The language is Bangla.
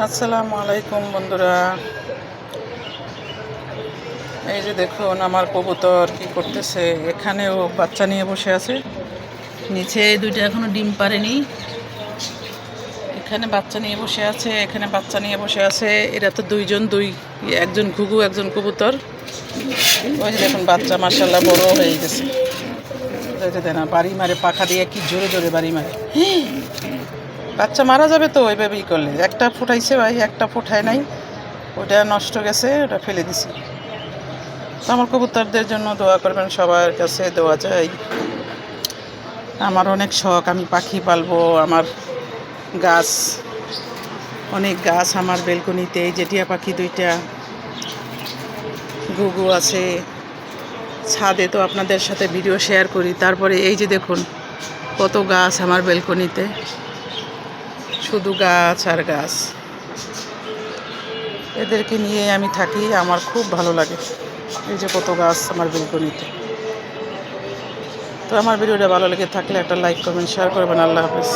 আসসালামু আলাইকুম বন্ধুরা। এই যে দেখুন আমার কবুতর কি করতেছে, এখানেও বাচ্চা নিয়ে বসে আছে। নিচে দুইটা এখনো ডিম পারেনি, এখানে বাচ্চা নিয়ে বসে আছে, এখানে বাচ্চা নিয়ে বসে আছে। এরা তো একজন ঘুঘু একজন কবুতর। ওই যে দেখুন বাচ্চা মাশাআল্লাহ বড় হয়ে গেছে। না বাড়ি মারে, পাখা দিয়ে কি জোরে জোরে বাড়ি মারে। বাচ্চা মারা যাবে তো ওইভাবে করলে। একটা ফুটাইছে ভাই, একটা ফুটায় নাই, ওটা নষ্ট গেছে, ওটা ফেলে দিছি। তো আমার কবুতরদের জন্য দোয়া করবেন, সবার কাছে দোয়া চাই। আমার অনেক শখ, আমি পাখি পালবো। আমার গাছ, অনেক গাছ আমার বেলকনিতে, এই যে টিয়া পাখি দুইটা, ঘুঘু আছে। ছাদে তো আপনাদের সাথে ভিডিও শেয়ার করি। তারপরে এই যে দেখুন কত গাছ আমার বেলকনিতে, শুধু গাছ আর গাছ। এদেরকে নিয়ে আমি থাকি, আমার খুব ভালো লাগে। এই যে কত গাছ আমার বেলকনিতে। তো আমার ভিডিওটা ভালো লেগে থাকলে একটা লাইক করবেন, শেয়ার করবেন। আল্লাহ হাফেজ।